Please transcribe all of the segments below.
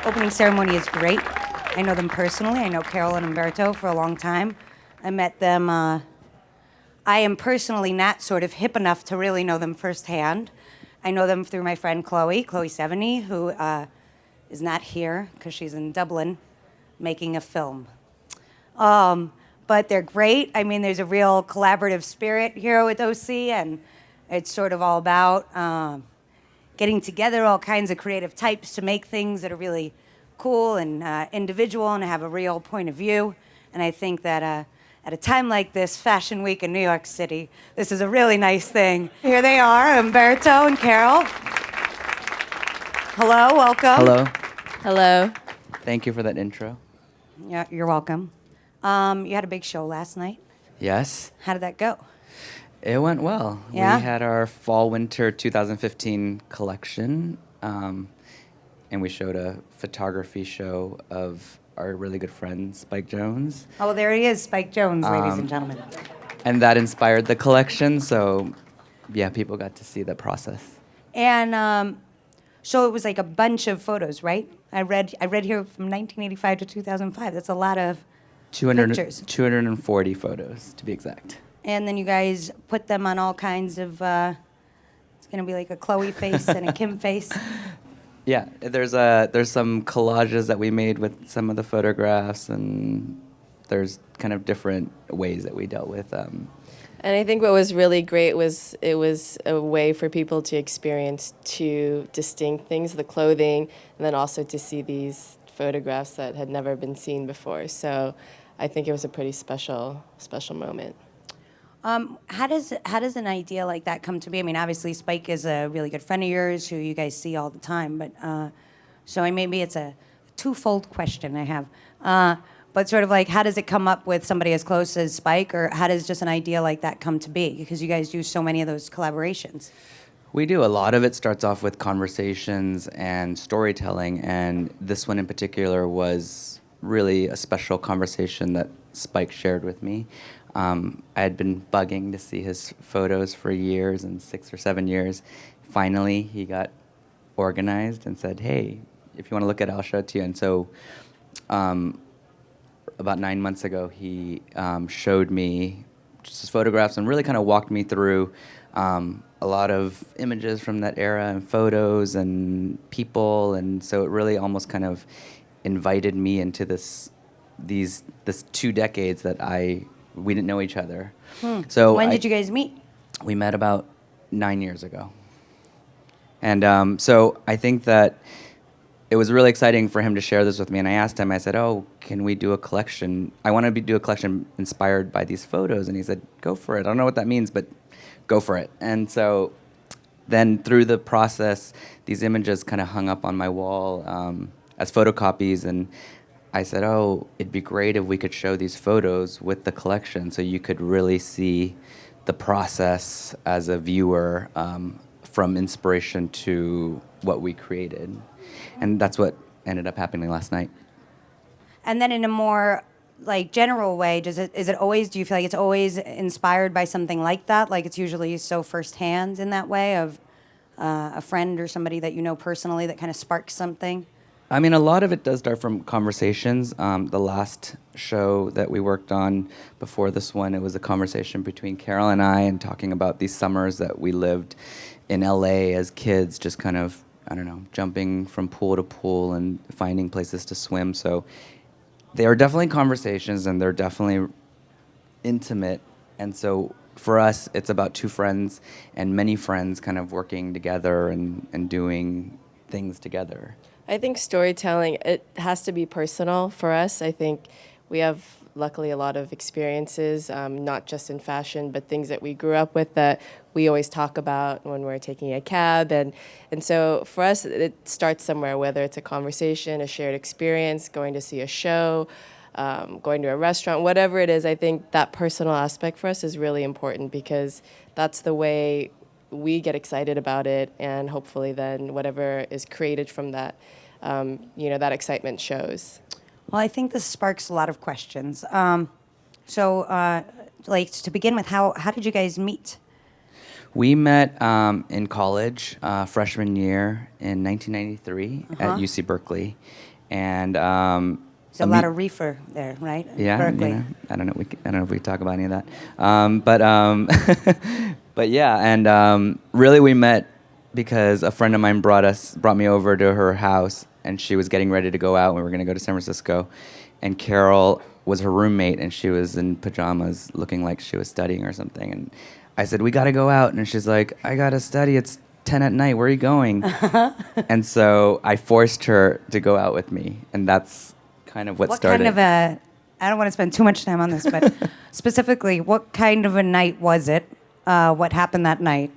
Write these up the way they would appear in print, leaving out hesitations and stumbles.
opening ceremony is great. I know them personally. I know Carol and Humberto for a long time. I met them. I am personally not sort of hip enough to really know them firsthand. I know them through my friend Chloe 70, who is not here because she's in Dublin making a film. But they're great. I mean, there's a real collaborative spirit here with OC, and it's sort of all about getting together all kinds of creative types to make things that are really cool and individual and have a real point of view. And I think that at a time like this, Fashion Week in New York City, this is a really nice thing. Here they are, Humberto and Carol. Hello, welcome. Hello. Hello. Thank you for that intro. Yeah, you're welcome. You had a big show last night. Yes. How did that go? It went well. Yeah? We had our fall-winter 2015 collection, and we showed a photography show of our really good friend, Spike Jones. Oh, there he is, Spike Jones, ladies and gentlemen. And that inspired the collection, so yeah, people got to see the process. And so it was like a bunch of photos, right? I read here from 1985 to 2005. That's a lot of pictures. 240 photos, to be exact. And then you guys put them on all kinds of, it's going to be like a Chloe face and a Kim face. Yeah, there's some collages that we made with some of the photographs, and there's kind of different ways that we dealt with them. And I think what was really great was it was a way for people to experience two distinct things, the clothing, and then also to see these photographs that had never been seen before. So I think it was a pretty special moment. How does an idea like that come to be? I mean, obviously Spike is a really good friend of yours who you guys see all the time, but so maybe it's a twofold question I have. But sort of like, how does it come up with somebody as close as Spike, or how does just an idea like that come to be? Because you guys do so many of those collaborations. We do. A lot of it starts off with conversations and storytelling, and this one in particular was really a special conversation that Spike shared with me. I had been bugging to see his photos for years, and 6 or 7 years. Finally, he got organized and said, hey, if you want to look at it, I'll show it to you. And so about 9 months ago, he showed me just his photographs and really kind of walked me through a lot of images from that era and photos and people. And so it really almost kind of invited me into this 2 decades that we didn't know each other. So when did you guys meet? We met about 9 years ago. And so I think that it was really exciting for him to share this with me. And I asked him, I said, oh, can we do a collection? I want to do a collection inspired by these photos. And he said, go for it. I don't know what that means, but go for it. And so then through the process, these images kind of hung up on my wall as photocopies. And I said, oh, it'd be great if we could show these photos with the collection so you could really see the process as a viewer from inspiration to what we created. And that's what ended up happening last night. And then in a more like general way, do you feel like it's always inspired by something like that? Like it's usually so firsthand in that way of a friend or somebody that you know personally that kind of sparks something? I mean, a lot of it does start from conversations. The last show that we worked on before this one, it was a conversation between Carol and I and talking about these summers that we lived in LA as kids, just kind of, I don't know, jumping from pool to pool and finding places to swim. So they are definitely conversations and they're definitely intimate. And so for us, it's about two friends and many friends kind of working together and doing things together. I think storytelling, it has to be personal for us. I think we have, luckily, a lot of experiences, not just in fashion, but things that we grew up with that we always talk about when we're taking a cab. And so for us, it starts somewhere, whether it's a conversation, a shared experience, going to see a show, going to a restaurant, whatever it is. I think that personal aspect for us is really important because that's the way we get excited about it, and hopefully then whatever is created from that, that excitement shows. Well, I think this sparks a lot of questions. So, to begin with, how did you guys meet? We met in college, freshman year in 1993 at UC Berkeley. and There's a lot of reefer there, right? yeah, Berkeley. you know, I don't know. I don't know if we can talk about any of that, but yeah, and really we met because a friend of mine brought me over to her house, and she was getting ready to go out. We were going to go to San Francisco, and Carol was her roommate, and she was in pajamas, looking like she was studying or something. And I said, "We got to go out," and she's like, "I got to study. It's 10 at night. Where are you going?" And so I forced her to go out with me, and that's kind of what started. Kind of a, I don't want to spend too much time on this, but specifically, what kind of a night was it? What happened that night?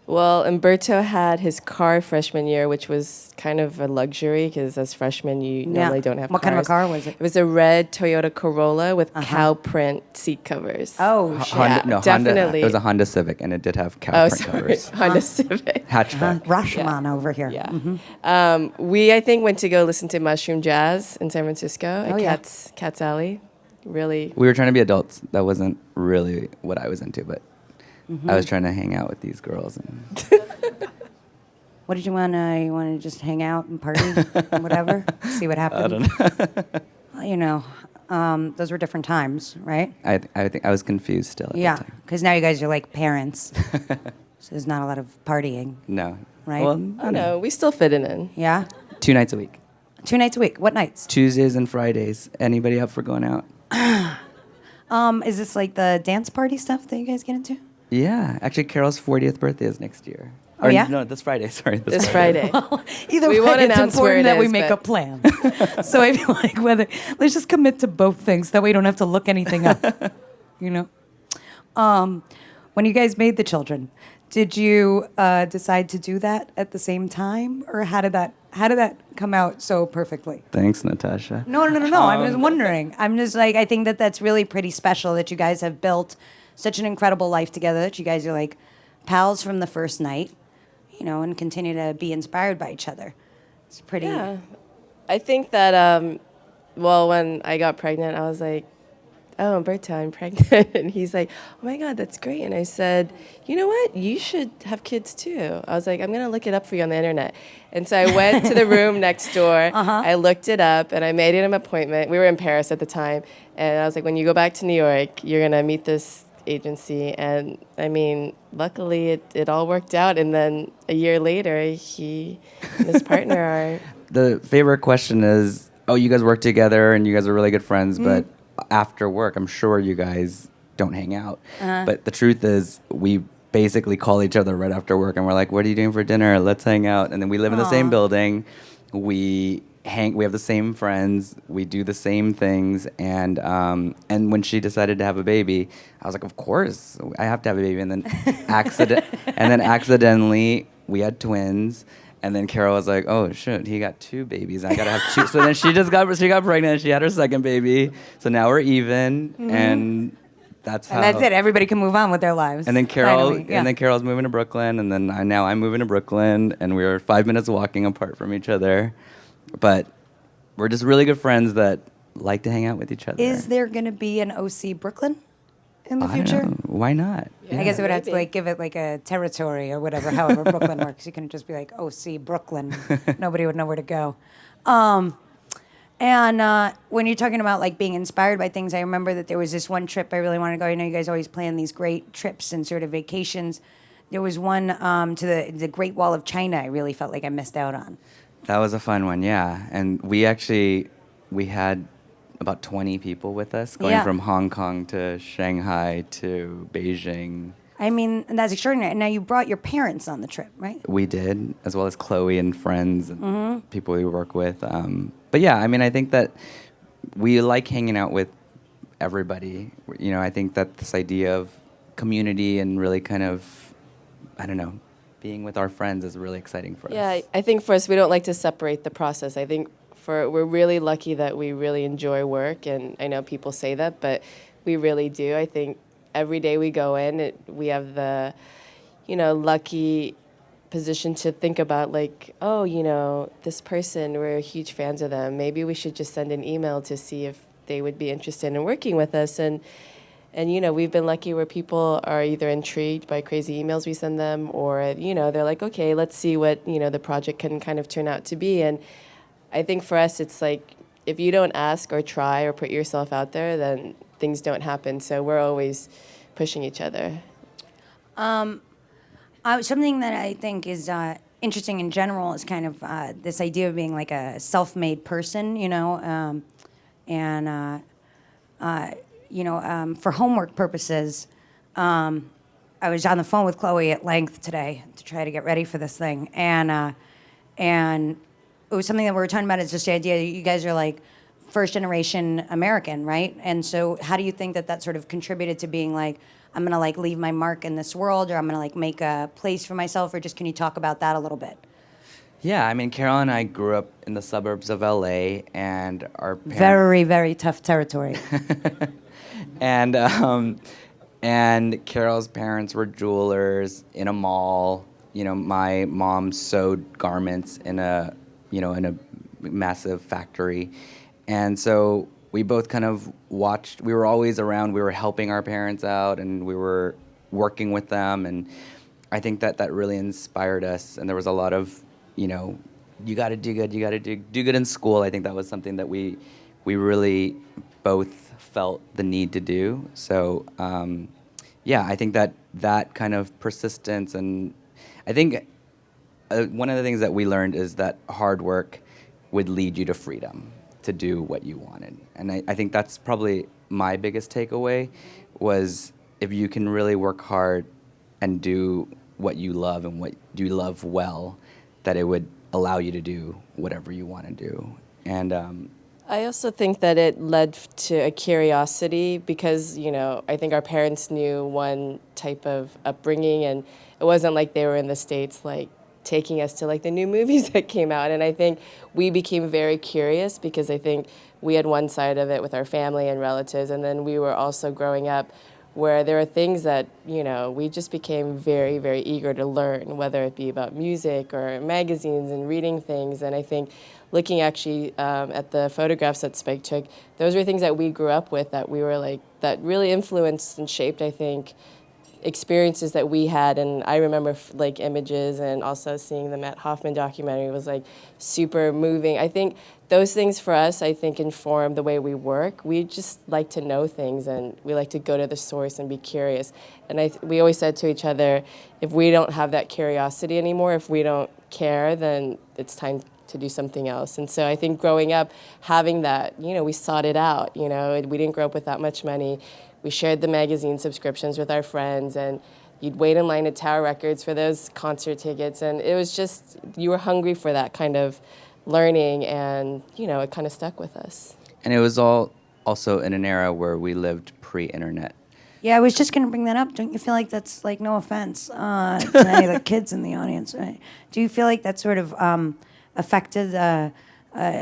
Well, Humberto had his car freshman year, which was kind of a luxury because as freshmen you normally don't have What cars. kind of a car was it? It was a red Toyota Corolla with cow print seat covers. Oh, shit. Definitely. It was a Honda Civic, and it did have cow print covers. Honda Civic. Hatchback. Rashomon over here. Yeah. Mm-hmm. We, I think, went to go listen to Mushroom Jazz in San Francisco at yeah. Cat's Alley. Really. We were trying to be adults. That wasn't really what I was into, but I was trying to hang out with these girls. And What did you want? You want to just hang out and party and whatever? See what happened? I don't know. Well, you know, those were different times, right? I think I was confused still at Yeah, that time. because now you guys are like parents. So there's not a lot of partying, No. right? Well, Oh, no, we still fit it in. Yeah? 2 nights a week. 2 nights a week. What nights? Tuesdays and Fridays. Anybody up for going out? Is this like the dance party stuff that you guys get into? Yeah. Actually, Carol's 40th birthday is next year. Oh, yeah? No, this Friday. Sorry. This Friday. Either We way, won't it's announce where important it that we is, make but- a plan. So I feel like let's just commit to both things. That way we don't have to look anything up. You know? When you guys made the children, did you decide to do that at the same time? Or how did that come out so perfectly? Thanks, Natasha. No. I'm just wondering. I'm just like, I think that that's really pretty special that you guys have built such an incredible life together, that you guys are like pals from the first night, you know, and continue to be inspired by each other. It's pretty. Yeah. I think that, well, when I got pregnant, I was like, "Oh, Humberto, I'm pregnant." And he's like, "Oh my God, that's great." And I said, "You know what? You should have kids too." I was like, "I'm going to look it up for you on the internet." And so I went to the room next door. I looked it up and I made it an appointment. We were in Paris at the time. And I was like, "When you go back to New York, you're going to meet this agency." And I mean, luckily it all worked out. And then a year later, he and his partner are. The favorite question is, oh, you guys work together and you guys are really good friends, but after work, I'm sure you guys don't hang out. But the truth is, we basically call each other right after work, and we're like, "What are you doing for dinner? Let's hang out." And then we live in the same building. We have the same friends. We do the same things. And when she decided to have a baby, I was like, "Of course, I have to have a baby." And then accidentally, we had twins. And then Carol was like, "Oh shit, he got 2 babies. I gotta have 2." So then she got pregnant. And she had her second baby. So now we're even, and that's how. And that's it. Everybody can move on with their lives. And then Finally, yeah. Carol's moving to Brooklyn, and then now I'm moving to Brooklyn, and we're 5 minutes walking apart from each other, but we're just really good friends that like to hang out with each other. Is there going to be an OC Brooklyn in the I don't future? know. Why not? Yeah. I guess it would have to Maybe. like give it like a territory or whatever, however Brooklyn works. You couldn't just be like, OC Brooklyn. Nobody would know where to go. And when you're talking about like being inspired by things, I remember that there was this one trip I really wanted to go. I know you guys always plan these great trips and sort of vacations. There was one to the Great Wall of China I really felt like I missed out on. That was a fun one, yeah. And we had about 20 people with us, going Yeah. from Hong Kong to Shanghai to Beijing. I mean, and that's extraordinary. Now you brought your parents on the trip, right? We did, as well as Chloe and friends and Mm-hmm. people we work with. But yeah, I mean, I think that we like hanging out with everybody. You know, I think that this idea of community and really kind of, I don't know, being with our friends is really exciting for us. Yeah, I think for us, we don't like to separate the process. I think we're really lucky that we really enjoy work, and I know people say that, but we really do. I think every day we go in, we have the, lucky position to think about like, oh, this person, we're huge fans of them. Maybe we should just send an email to see if they would be interested in working with us. And we've been lucky where people are either intrigued by crazy emails we send them, or, they're like, okay, let's see what, the project can kind of turn out to be. And I think for us, it's like if you don't ask or try or put yourself out there, then things don't happen. So we're always pushing each other. Something that I think is interesting in general is kind of this idea of being like a self-made person, and for homework purposes, I was on the phone with Chloe at length today to try to get ready for this thing, and it was something that we were talking about. Is just the idea that you guys are like first generation American, right? And so, how do you think that sort of contributed to being like, I'm gonna like leave my mark in this world, or I'm gonna like make a place for myself, or just can you talk about that a little bit? Yeah, I mean, Carol and I grew up in the suburbs of LA, and our parents. Very, very tough territory. and and Carol's parents were jewelers in a mall. My mom sewed garments in a massive factory, and so we both kind of watched. We were always around. We were helping our parents out, and we were working with them, and I think that really inspired us. And there was a lot of, you got to do good. You got to do good in school. I think that was something that we really both felt the need to do. So I think that kind of persistence, and I think one of the things that we learned is that hard work would lead you to freedom to do what you wanted. And I think that's probably my biggest takeaway, was if you can really work hard and do what you love and what you love well, that it would allow you to do whatever you want to do. And I also think that it led to a curiosity because, I think our parents knew one type of upbringing, and it wasn't like they were in the States, like, taking us to, like, the new movies that came out. And I think we became very curious because I think we had one side of it with our family and relatives, and then we were also growing up where there are things that, we just became very, very eager to learn, whether it be about music or magazines and reading things. And I think looking actually at the photographs that Spike took, those were things that we grew up with that we were like, that really influenced and shaped, I think, experiences that we had. And I remember like images, and also seeing the Matt Hoffman documentary was like super moving. I think those things for us, I think, inform the way we work. We just like to know things, and we like to go to the source and be curious. And we always said to each other, if we don't have that curiosity anymore, if we don't care, then it's time to do something else. And so I think growing up, having that, we sought it out. We didn't grow up with that much money. We shared the magazine subscriptions with our friends, and you'd wait in line at Tower Records for those concert tickets. And it was just, you were hungry for that kind of learning, and, it kind of stuck with us. And it was all also in an era where we lived pre-internet. Yeah, I was just going to bring that up. Don't you feel like that's, like, no offense to any of the kids in the audience, right? Do you feel like that sort of affected a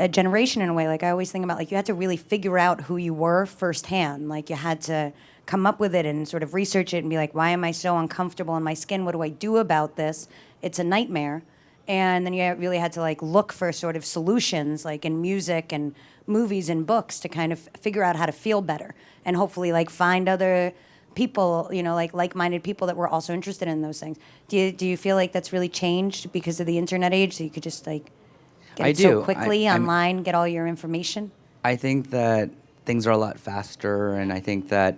generation in a way? Like, I always think about, like, you had to really figure out who you were firsthand. Like, you had to come up with it and sort of research it and be like, why am I so uncomfortable in my skin? What do I do about this? It's a nightmare. And then you really had to, like, look for sort of solutions, like in music and movies and books, to kind of figure out how to feel better and hopefully, like, find other people, like-minded people that were also interested in those things. Do you feel like that's really changed because of the internet age, so you could just, like, get it so quickly online, get all your information? I think that things are a lot faster, and I think that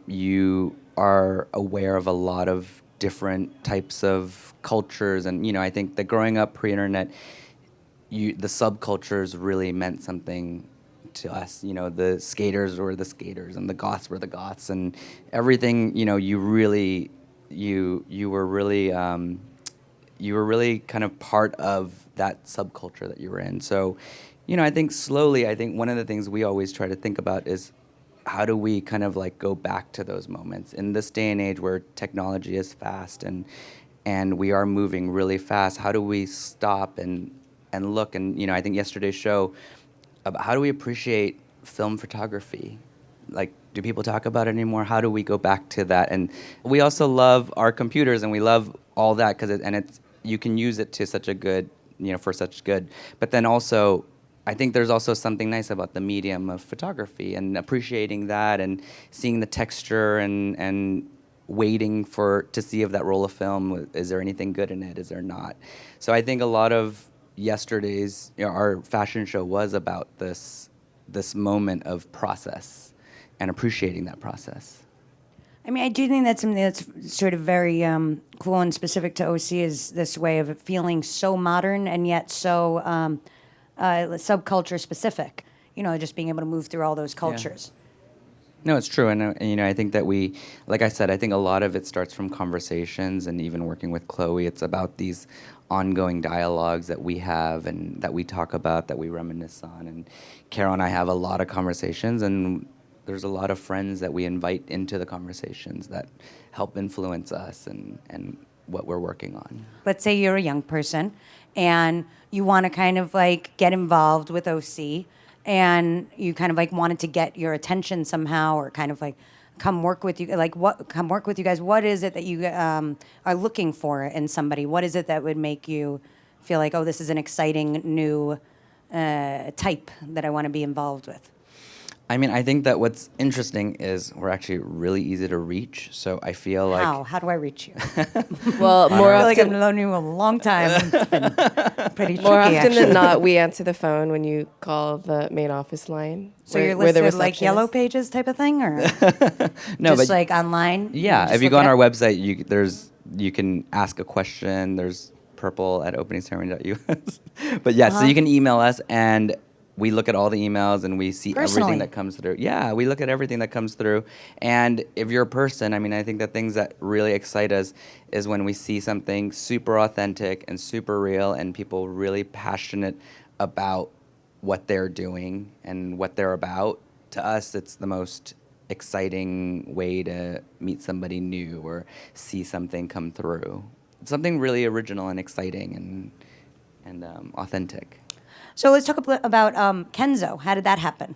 you are aware of a lot of different types of cultures. And, I think that growing up pre-internet, the subcultures really meant something to us. The skaters were the skaters, and the goths were the goths, and everything, you were really kind of part of that subculture that you were in. So, I think one of the things we always try to think about is, how do we kind of like go back to those moments in this day and age where technology is fast and we are moving really fast? How do we stop and look? And, I think yesterday's show about how do we appreciate film photography? Like, do people talk about it anymore? How do we go back to that? And we also love our computers, and we love all that because you can use it to such a good, for such good. But then also, I think there's also something nice about the medium of photography and appreciating that and seeing the texture and waiting to see if that roll of film, is there anything good in it, is there not? So I think a lot of yesterday's, our fashion show was about this moment of process and appreciating that process. I mean, I do think that's something that's sort of very cool and specific to OC is this way of it feeling so modern and yet so subculture specific. Just being able to move through all those cultures. No, it's true, and I think that like I said, I think a lot of it starts from conversations, and even working with Chloe, it's about these ongoing dialogues that we have and that we talk about, that we reminisce on, and Carol and I have a lot of conversations, and there's a lot of friends that we invite into the conversations that help influence us and what we're working on. Let's say you're a young person and you want to kind of like get involved with OC and you kind of like wanted to get your attention somehow or kind of like come work with you, come work with you guys. What is it that you are looking for in somebody? What is it that would make you feel like, oh, this is an exciting new type that I want to be involved with? I mean, I think that what's interesting is we're actually really easy to reach. So I feel like... How do I reach you? Well, more I feel like often, I've known you a long time. It's been pretty tricky, more often actually. than not, we answer the phone when you call the main office line. So where- you're where the listed like reception Yellow is. Pages type of thing, or No, just but like online? yeah, just if you look go it on our up? website, you can ask a question. There's purple at openingsceremony.us. But yeah, so you can email us, and we look at all the emails and we see Personally? everything that comes through. Yeah, we look at everything that comes through. And if you're a person, I mean, I think the things that really excite us is when we see something super authentic and super real and people really passionate about what they're doing and what they're about. To us, it's the most exciting way to meet somebody new or see something come through. It's something really original and exciting and authentic. So let's talk about Kenzo. How did that happen?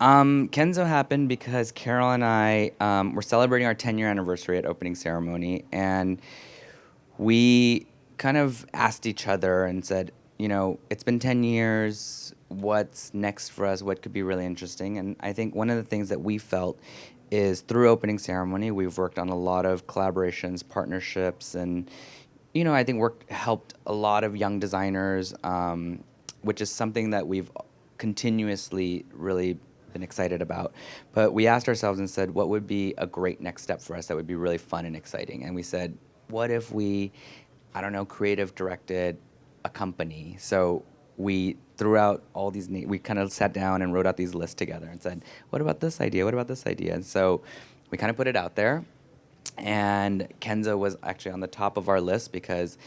Kenzo happened because Carol and I were celebrating our 10-year anniversary at opening ceremony, and we kind of asked each other and said, it's been 10 years, what's next for us, what could be really interesting? And I think one of the things that we felt is through opening ceremony, we've worked on a lot of collaborations, partnerships, and, I think helped a lot of young designers, which is something that we've continuously really been excited about. But we asked ourselves and said, what would be a great next step for us that would be really fun and exciting? And we said, what if we, creative directed a company? So we threw out all these, we kind of sat down and wrote out these lists together and said, what about this idea? What about this idea? And so we kind of put it out there. And Kenzo was actually on the top of our list because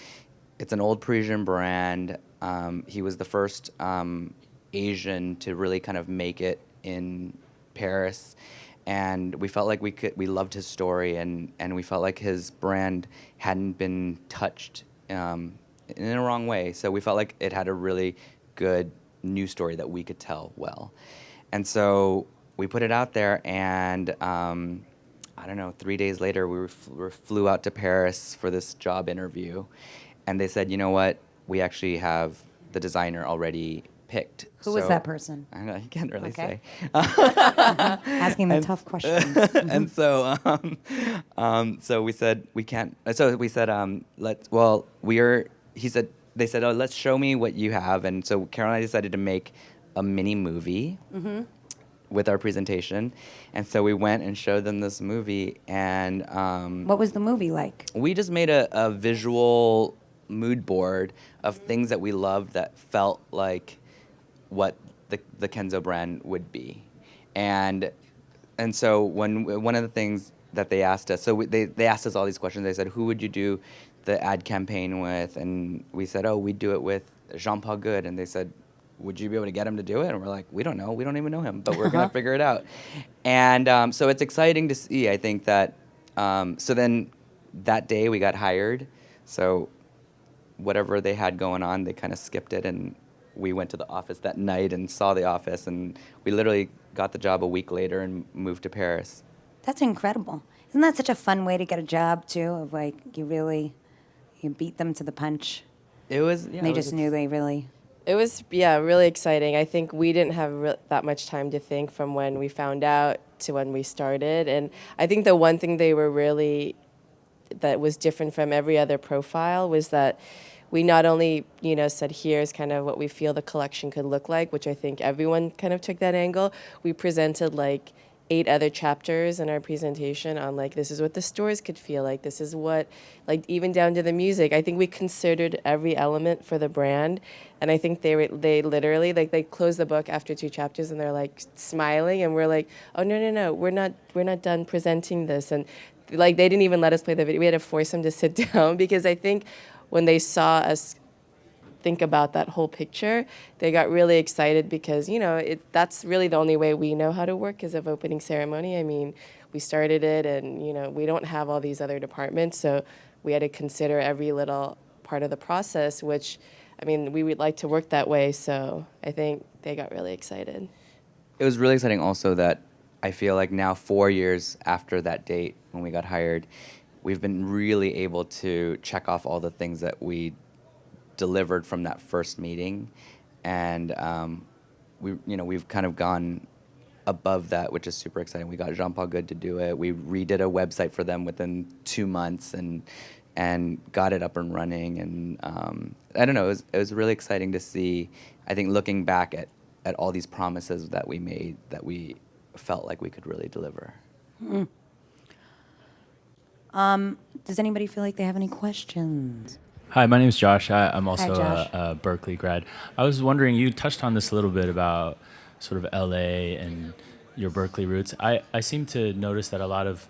it's an old Parisian brand. He was the first Asian to really kind of make it in Paris, and we felt like we loved his story, and we felt like his brand hadn't been touched in a wrong way. So we felt like it had a really good new story that we could tell well, and so we put it out there, and 3 days later we flew out to Paris for this job interview. And they said, you know what, we actually have the designer already picked. Who was that person? I can't really say. Asking the tough questions. And so, so we said we can't. So we said, they said, oh, let's show me what you have. And so Carol and I decided to make a mini movie with our presentation. And so we went and showed them this movie. And What was the movie like? we just made a visual mood board of things that we loved that felt like what the Kenzo brand would be. And so when one of the things that they asked us, so they asked us all these questions. They said, who would you do the ad campaign with? And we said, oh, we'd do it with Jean-Paul Gaultier. And they said, would you be able to get him to do it? And we're like, we don't know. We don't even know him, but we're going to figure it out. And so it's exciting to see, I think, that, so then that day we got hired. So whatever they had going on, they kind of skipped it, and we went to the office that night and saw the office, and we literally got the job a week later and moved to Paris. That's incredible. Isn't that such a fun way to get a job too? Of like you beat them to the punch. It was. Yeah, They just knew they really. It was, really exciting. I think we didn't have that much time to think from when we found out to when we started. And I think the one thing that was different from every other profile was that we not only, said here's kind of what we feel the collection could look like, which I think everyone kind of took that angle. We presented like 8 other chapters in our presentation on like this is what the stores could feel like, this is what, like, even down to the music. I think we considered every element for the brand, and I think they literally, like, they closed the book after 2 chapters and they're like smiling, and we're like, oh no, we're not done presenting this. And like they didn't even let us play the video. We had to force them to sit down because I think when they saw us think about that whole picture, they got really excited because, that's really the only way we know how to work is of opening ceremony. I mean, we started it and, we don't have all these other departments, so we had to consider every little part of the process, which, I mean, we would like to work that way, so I think they got really excited. It was really exciting also that I feel like now 4 years after that date when we got hired, we've been really able to check off all the things that we delivered from that first meeting, and we've kind of gone above that, which is super exciting. We got Jean-Paul Good to do it. We redid a website for them within 2 months and got it up and running. And I don't know, it was really exciting to see. I think looking back at all these promises that we made, that we felt like we could really deliver. Does anybody feel like they have any questions? Hi, my name is Josh. I'm also Josh. a Berkeley grad. I was wondering, you touched on this a little bit about sort of LA and your Berkeley roots. I seem to notice that a lot of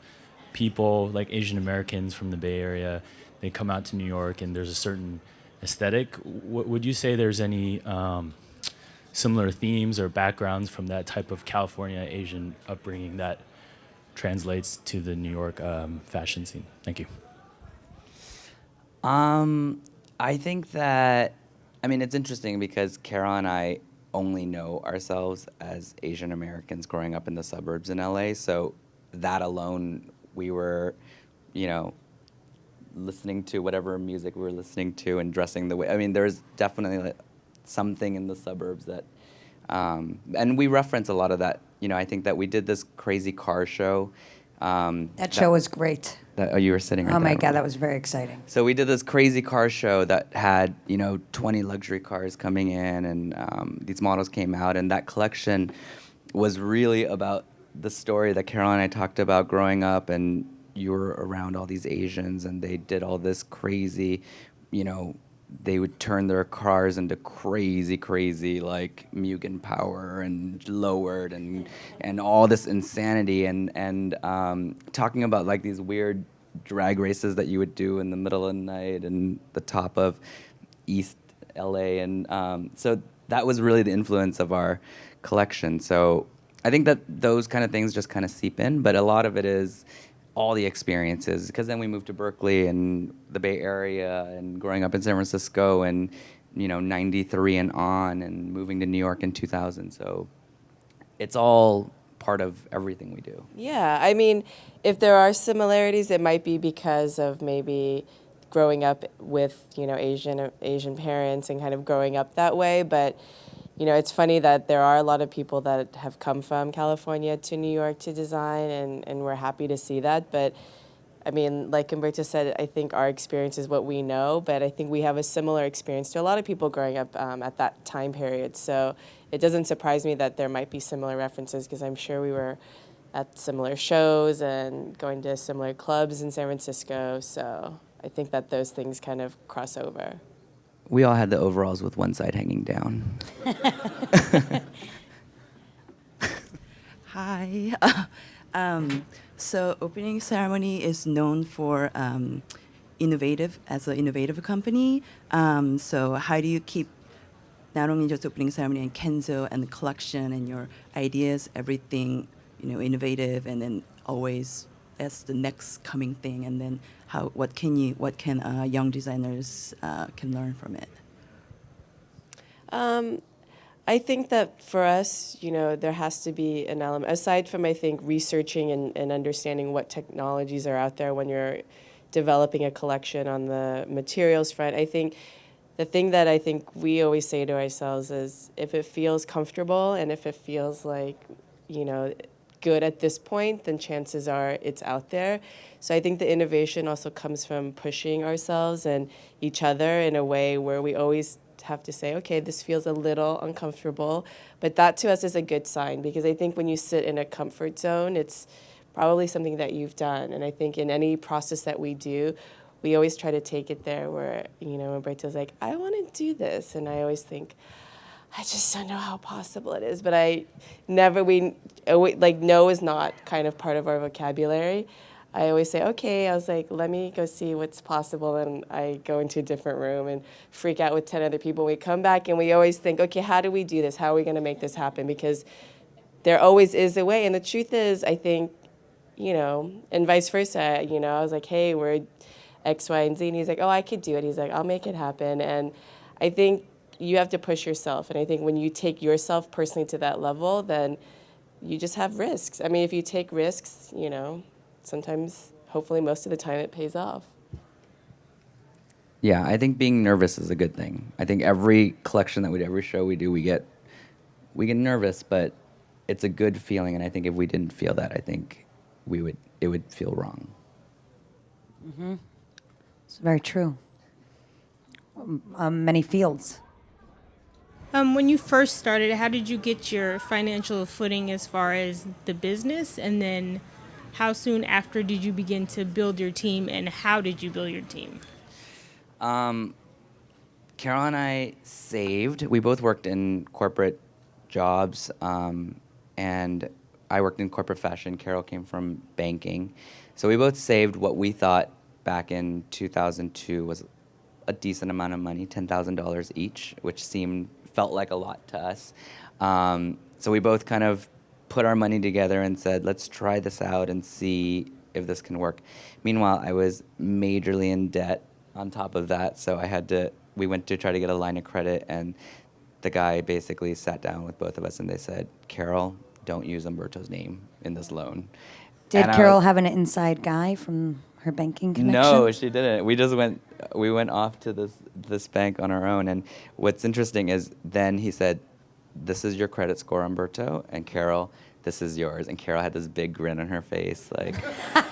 people, like Asian Americans from the Bay Area, they come out to New York and there's a certain aesthetic. Would you say there's any similar themes or backgrounds from that type of California Asian upbringing that translates to the New York fashion scene? Thank you. I think that, it's interesting because Carol and I only know ourselves as Asian Americans growing up in the suburbs in LA. So that alone, we were, listening to whatever music we were listening to and dressing the way. There's definitely like something in the suburbs that, and we reference a lot of that. I think that we did this crazy car show. That show was great. You were sitting right Oh my there. God, that was very exciting. So we did this crazy car show that had, 20 luxury cars coming in, and these models came out, and that collection was really about the story that Carol and I talked about growing up, and you were around all these Asians, and they did all this crazy, they would turn their cars into crazy, like Mugen power and lowered and all this insanity and talking about like these weird drag races that you would do in the middle of the night and the top of East LA. And so that was really the influence of our collection. So I think that those kind of things just kind of seep in, but a lot of it is all the experiences, because then we moved to Berkeley and the Bay Area and growing up in San Francisco and 93 and on, and moving to New York in 2000. So it's all part of everything we do. Yeah, if there are similarities, it might be because of maybe growing up with Asian parents and kind of growing up that way. But it's funny that there are a lot of people that have come from California to New York to design, and we're happy to see that. But, like Humberto said, I think our experience is what we know, but I think we have a similar experience to a lot of people growing up at that time period. So it doesn't surprise me that there might be similar references, because I'm sure we were at similar shows and going to similar clubs in San Francisco. So I think that those things kind of cross over. We all had the overalls with one side hanging down. Hi. So opening ceremony is known for innovative company. So how do you keep not only just opening ceremony and Kenzo and the collection and your ideas, everything, innovative, and then always as the next coming thing, and then what can young designers can learn from it? I think that for us, there has to be an element, aside from, I think, researching and understanding what technologies are out there when you're developing a collection on the materials front. I think the thing that I think we always say to ourselves is, if it feels comfortable and if it feels like, good at this point, then chances are it's out there. So I think the innovation also comes from pushing ourselves and each other in a way where we always have to say, okay, this feels a little uncomfortable, but that to us is a good sign, because I think when you sit in a comfort zone, it's probably something that you've done. And I think in any process that we do, we always try to take it there where, Humberto's like, I want to do this. And I always think, I just don't know how possible it is. But no is not kind of part of our vocabulary. I always say, okay, I was like, let me go see what's possible. And I go into a different room and freak out with 10 other people. We come back and we always think, okay, how do we do this? How are we going to make this happen? Because there always is a way. And the truth is, I think, and vice versa, I was like, hey, we're X, Y, and Z. And he's like, oh, I could do it. He's like, I'll make it happen. And I think you have to push yourself. And I think when you take yourself personally to that level, then you just have risks. I mean, if you take risks, sometimes, hopefully most of the time, it pays off. Yeah, I think being nervous is a good thing. I think every collection that we do, every show we do, we get nervous, but it's a good feeling. And I think if we didn't feel that, I think it would feel wrong. Mm-hmm. It's very true. Many fields. When you first started, how did you get your financial footing as far as the business? And then how soon after did you begin to build your team, and how did you build your team? Carol and I saved. We both worked in corporate jobs, and I worked in corporate fashion. Carol came from banking. So we both saved what we thought back in 2002 was a decent amount of money, $10,000 each, which felt like a lot to us. So we both kind of put our money together and said, let's try this out and see if this can work. Meanwhile, I was majorly in debt on top of that, so we went to try to get a line of credit, and the guy basically sat down with both of us and they said, Carol, don't use Humberto's name in this loan. Did Carol have an inside guy from her banking connection? No, she didn't. We went off to this bank on our own, and what's interesting is then he said, this is your credit score, Humberto, and Carol, this is yours. And Carol had this big grin on her face, like,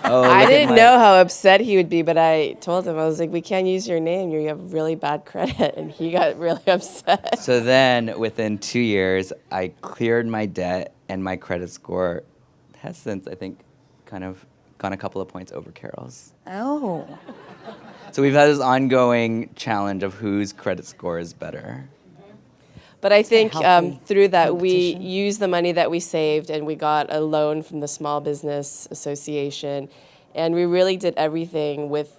oh, I didn't know how upset he would be, but I told him, I was like, we can't use your name. You have really bad credit. And he got really upset. So then within 2 years, I cleared my debt, and my credit score has since, I think, kind of gone a couple of points over Carol's. Oh. So we've had this ongoing challenge of whose credit score is better. But I think through that, we competition. used the money that we saved, and we got a loan from the Small Business Association. And we really did everything with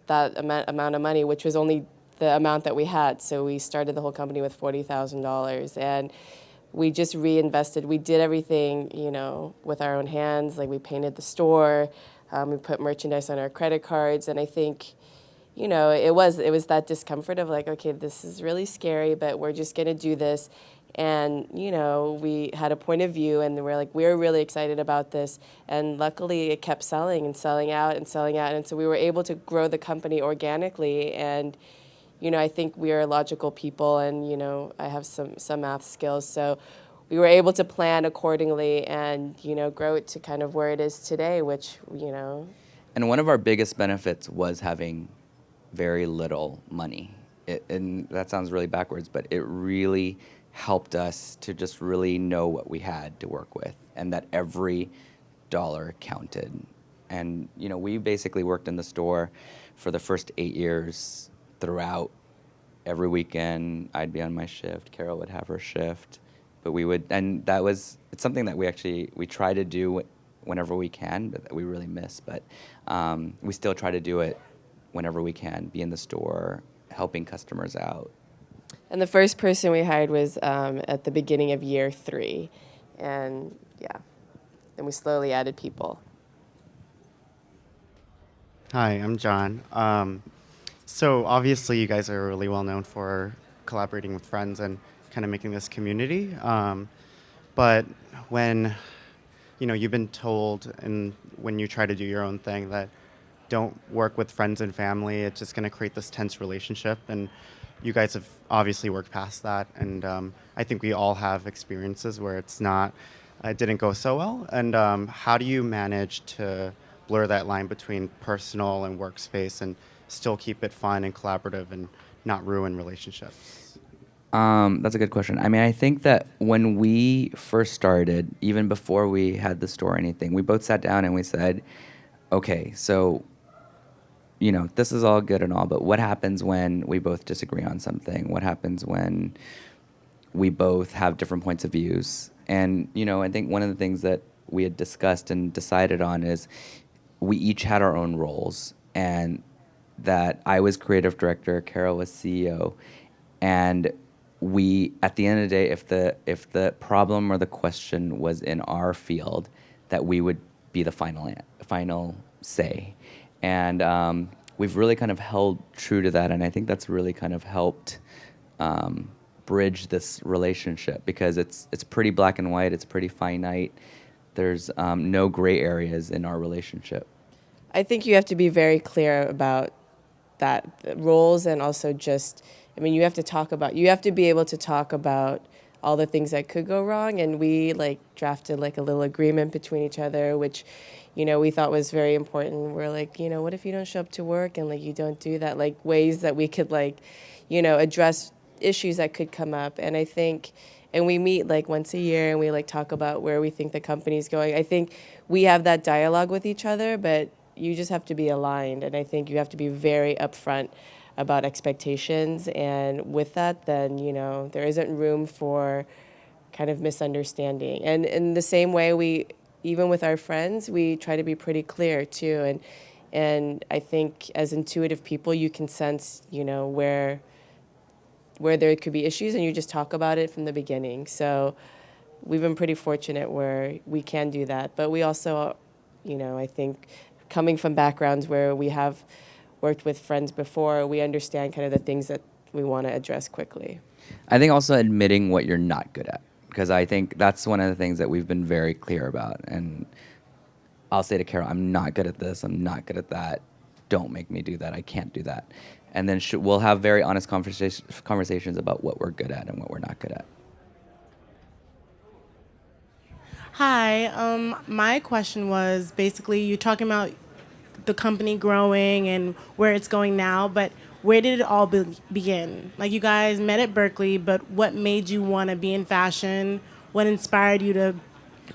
that amount of money, which was only the amount that we had. So we started the whole company with $40,000. And we just reinvested. We did everything, with our own hands. Like, we painted the store. We put merchandise on our credit cards. And I think, it was that discomfort of like, okay, this is really scary, but we're just going to do this. And, we had a point of view, and we're like, we're really excited about this. And luckily, it kept selling and selling out and selling out. And so we were able to grow the company organically. And, I think we are logical people, and, I have some math skills. So we were able to plan accordingly and, grow it to kind of where it is today, which, And one of our biggest benefits was having very little money. And that sounds really backwards, but it really helped us to just really know what we had to work with, and that every dollar counted. And, we basically worked in the store for the first 8 years throughout. Every weekend, I'd be on my shift. Carol would have her shift. But it's something that we try to do whenever we can, but that we really miss. But we still try to do it whenever we can, be in the store, helping customers out. And the first person we hired was at the beginning of year 3. And then we slowly added people. Hi, I'm John. So obviously you guys are really well known for collaborating with friends and kind of making this community. But when, you've been told, and when you try to do your own thing, that don't work with friends and family, it's just going to create this tense relationship. And you guys have obviously worked past that. And I think we all have experiences where it's not it didn't go so well. And how do you manage to blur that line between personal and workspace and still keep it fun and collaborative and not ruin relationships? That's a good question. I mean, I think that when we first started, even before we had the store or anything, we both sat down and we said, okay, so, this is all good and all, but what happens when we both disagree on something? What happens when we both have different points of views? And, I think one of the things that we had discussed and decided on is we each had our own roles, and that I was creative director, Carol was CEO, and we, at the end of the day, if the problem or the question was in our field, that we would be the final say, and we've really kind of held true to that, and I think that's really kind of helped bridge this relationship, because it's pretty black and white, it's pretty finite. There's no gray areas in our relationship. I think you have to be very clear about that, the roles, and also just, you have to be able to talk about all the things that could go wrong. And we drafted a little agreement between each other, which, we thought was very important. We're like, what if you don't show up to work and you don't do that? Ways that we could address issues that could come up. And I think, and we meet once a year and we talk about where we think the company's going. I think we have that dialogue with each other, but you just have to be aligned. And I think you have to be very upfront about expectations, and with that, then there isn't room for kind of misunderstanding. And in the same way, we, even with our friends, we try to be pretty clear too. And I think as intuitive people, you can sense where there could be issues, and you just talk about it from the beginning. So we've been pretty fortunate where we can do that. But we also, I think coming from backgrounds where we have worked with friends before, we understand kind of the things that we want to address quickly. I think also admitting what you're not good at, because I think that's one of the things that we've been very clear about. And I'll say to Carol, I'm not good at this, I'm not good at that, don't make me do that, I can't do that. And then we'll have very honest conversations about what we're good at and what we're not good at. Hi, my question was basically you're talking about the company growing and where it's going now, but where did it all begin? You guys met at Berkeley, but what made you want to be in fashion? What inspired you to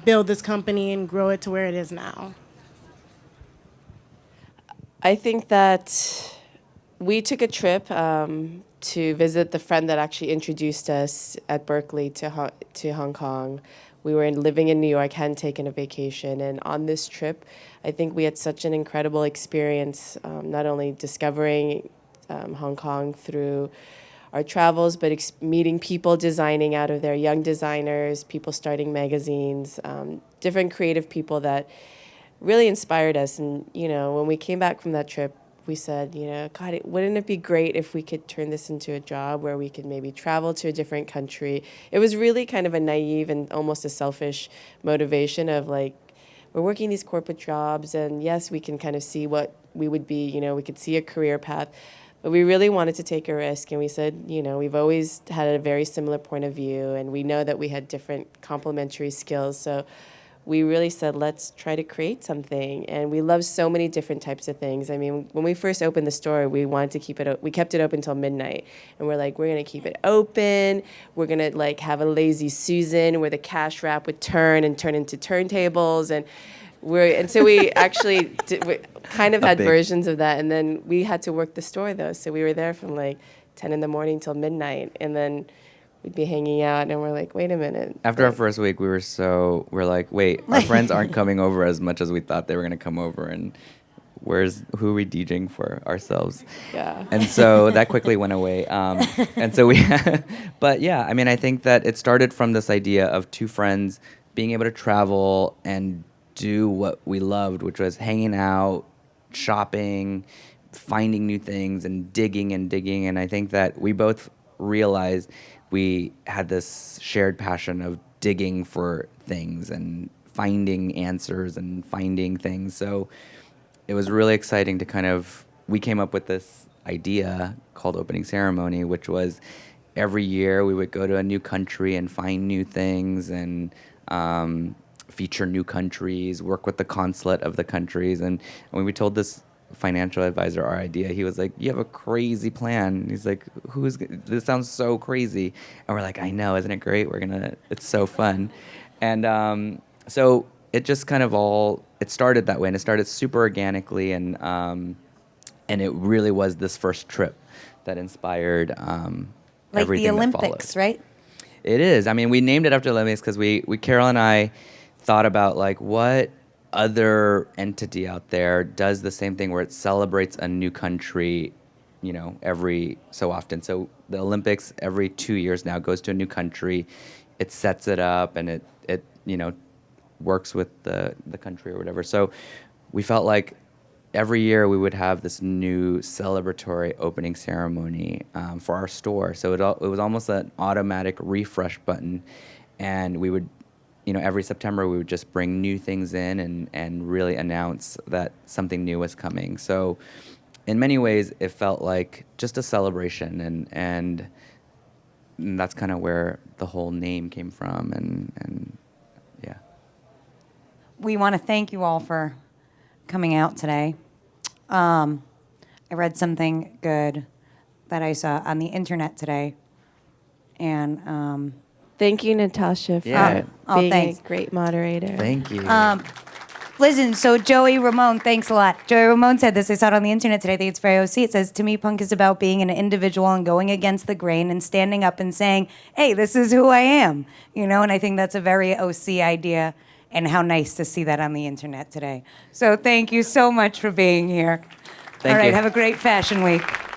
build this company and grow it to where it is now? I think that we took a trip to visit the friend that actually introduced us at Berkeley to Hong Kong. We were living in New York, hadn't taken a vacation, and on this trip, I think we had such an incredible experience, not only discovering Hong Kong through our travels, but meeting people designing out of there, young designers, people starting magazines, different creative people that really inspired us. And, when we came back from that trip, we said, God, wouldn't it be great if we could turn this into a job where we could maybe travel to a different country? It was really kind of a naive and almost a selfish motivation of we're working these corporate jobs, and yes, we can kind of see what we would be, we could see a career path, but we really wanted to take a risk. And we said, we've always had a very similar point of view, and we know that we had different complementary skills. So we really said, let's try to create something. And we love so many different types of things. I mean, when we first opened the store, we wanted to keep it, we kept it open until midnight. And we're like, we're going to keep it open. We're going to have a lazy Susan where the cash wrap would turn into turntables. And so we actually we kind of had versions of that. And then we had to work the store though. So we were there from 10 in the morning till midnight. And then we'd be hanging out, and we're like, wait a minute. After our first week, we're like, wait, our friends aren't coming over as much as we thought they were going to come over, and who are we DJing for ourselves? Yeah. And so that quickly went away. And so but yeah, I mean, I think that it started from this idea of two friends being able to travel and do what we loved, which was hanging out, shopping, finding new things, and digging and digging. And I think that we both realized we had this shared passion of digging for things and finding answers and finding things. So it was really exciting to we came up with this idea called Opening Ceremony, which was every year we would go to a new country and find new things and feature new countries, work with the consulate of the countries. And when we told this financial advisor our idea, he was like, "You have a crazy plan." He's like, this sounds so crazy. And we're like, "I know, isn't it great? It's so fun." And so it just kind of it started that way, and it started super organically, and it really was this first trip that inspired Like everything the that Olympics, followed. right? It is. I mean, we named it after the Olympics because we Carol and I thought about like what other entity out there does the same thing where it celebrates a new country, every so often. So the Olympics every 2 years now goes to a new country, it sets it up, and it works with the country or whatever. So we felt like every year we would have this new celebratory opening ceremony for our store. So it was almost an automatic refresh button, and we would, every September we would just bring new things in and really announce that something new was coming. So in many ways it felt like just a celebration, and that's kind of where the whole name came from, and yeah. We want to thank you all for coming out today. I read something good that I saw on the internet today, and Thank you, Natasha, for Yeah. being thanks. a great moderator. Thank you. listen, so Joey Ramone, thanks a lot. Joey Ramone said this. I saw it on the internet today. I think it's very OC. It says, to me, punk is about being an individual and going against the grain and standing up and saying, hey, this is who I am. And I think that's a very OC idea, and how nice to see that on the internet today. So thank you so much for being here. Thank All right, you. have a great fashion week.